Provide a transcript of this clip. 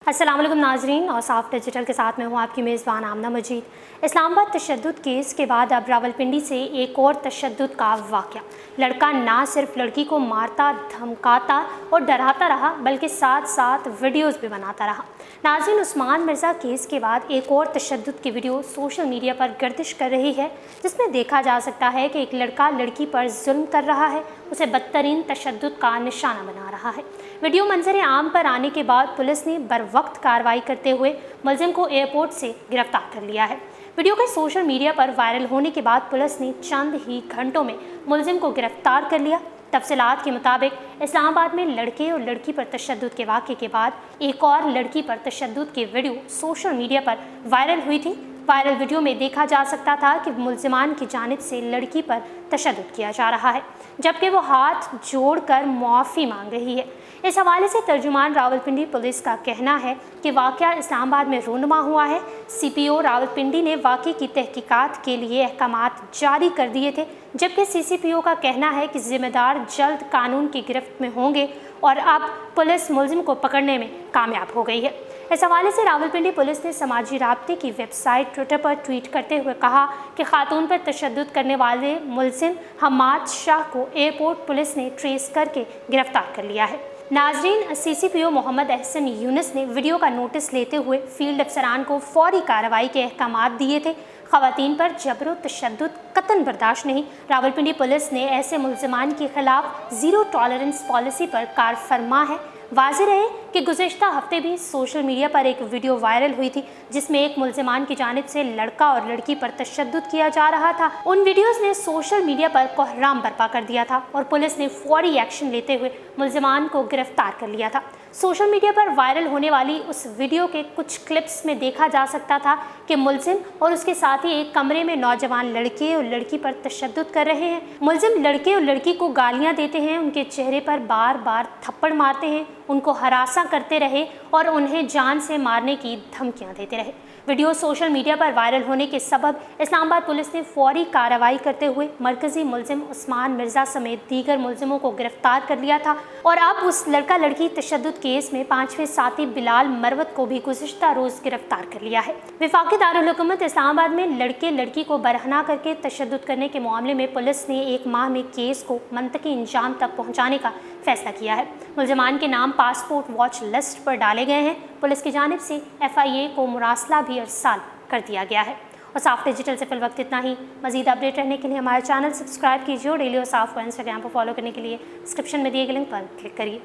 अस्सलाम वालेकुम नाजरीन और साफ डिजिटल के साथ में हूँ आपकी मेज़बान आमना मजीद। इस्लामाबाद तशद्दुद केस के बाद अब रावलपिंडी से एक और तशद्दुद का वाक़या। लड़का ना सिर्फ लड़की को मारता, धमकाता और डराता रहा बल्कि साथ साथ वीडियोज़ भी बनाता रहा। नाज़रीन, उस्मान मिर्ज़ा केस के बाद एक और तशद्दुद की वीडियो सोशल मीडिया पर गर्दिश कर रही है, जिसमें देखा जा सकता है कि एक लड़का लड़की पर जुल्म कर रहा है, उसे बदतरीन तशद्दुद का निशाना बना रहा है। वीडियो मंजर आम पर आने के बाद पुलिस ने बरवक्त कार्रवाई करते हुए मुलजिम को एयरपोर्ट से गिरफ्तार कर लिया है। वीडियो के सोशल मीडिया पर वायरल होने के बाद पुलिस ने चंद ही घंटों में मुलजिम को गिरफ्तार कर लिया। तफसीलात के मुताबिक इस्लामाबाद में लड़के और लड़की पर तशद्दुद के वाक़े के बाद एक और लड़की पर तशद्दुद की वीडियो सोशल मीडिया पर वायरल हुई थी। वायरल वीडियो में देखा जा सकता था कि मुलजिमान की जानिब से लड़की पर तशद्दुद किया जा रहा है, जबकि वो हाथ जोड़कर मुआफ़ी मांग रही है। इस हवाले से तर्जुमान रावलपिंडी पुलिस का कहना है कि वाक़या इस्लामाबाद में रूनुमा हुआ है। CPO रावलपिंडी ने वाक़े की तहकीकात के लिए अहकामात जारी कर दिए थे, जबकि CCPO का कहना है कि ज़िम्मेदार जल्द कानून की गिरफ्त में होंगे और अब पुलिस मुलजिम को पकड़ने में कामयाब हो गई है। इस हवाले से रावलपिंडी पुलिस ने समाजी राब्ते की वेबसाइट ट्विटर पर ट्वीट करते हुए कहा कि खातून पर तशद्दुद करने वाले मुलजिम हमाद शाह को एयरपोर्ट पुलिस ने ट्रेस करके गिरफ्तार कर लिया है। नाजरीन, CCPO मोहम्मद अहसन यूनुस ने वीडियो का नोटिस लेते हुए फील्ड अफसरान को फौरी कार्रवाई के अहकामात दिए थे। ख़वातीन पर जबर तशद्दुद कतन बर्दाश्त नहीं। रावलपिंडी पुलिस ने ऐसे मुलजिमान के खिलाफ ज़ीरो टॉलरेंस पॉलिसी पर कार फरमा है। वाज़ेह रहे कि गुज़िश्ता हफ्ते भी सोशल मीडिया पर एक वीडियो वायरल हुई थी, जिसमें एक मुलजिमान की जानिब से लड़का और लड़की पर तशद्दुद किया जा रहा था। उन वीडियोज़ ने सोशल मीडिया पर कोहराम बर्पा कर दिया था और पुलिस ने फौरी एक्शन लेते हुए मुलजिमान को गिरफ्तार कर लिया था। सोशल मीडिया पर वायरल होने वाली उस वीडियो के कुछ क्लिप्स में देखा जा सकता था कि मुलजिम और उसके साथी एक कमरे में नौजवान लड़के और लड़की पर तशद्दुद कर रहे हैं। मुलजिम लड़के और लड़की को गालियां देते हैं, उनके चेहरे पर बार बार थप्पड़ मारते हैं, उनको हरासा करते रहे और उन्हें जान से मारने की धमकियां देते रहे। वीडियो सोशल मीडिया पर वायरल होने के सबब इस्लामाबाद पुलिस ने फौरी कार्रवाई करते हुए मरकजी मुलजिम उस्मान मिर्ज़ा समेत दीगर मुलजिमों को गिरफ्तार कर लिया था और अब उस लड़का लड़की तशद्दुद केस में 5वें साथी बिलाल मरवत को भी गुज़िश्ता रोज़ गिरफ्तार कर लिया है। वफाकी दारुल हुकूमत इस्लामाबाद में लड़के लड़की को बरहना करके तशद्दुद करने के मामले में पुलिस ने 1 माह में केस को मंतकी इंजाम तक पहुँचाने का फैसला किया है। मुलजिमान के नाम पासपोर्ट वॉच लिस्ट पर डाले गए हैं। पुलिस की जानिब से FIA को मुरासला भी अरसाल कर दिया गया है। और साफ डिजिटल से फिल वक्त इतना ही। मज़ीद अपडेट रहने के लिए हमारे चैनल सब्सक्राइब कीजिए और डेली और साफ को इंस्टाग्राम पर फॉलो करने के लिए डिस्क्रिप्शन में दिए गए लिंक पर क्लिक करिए।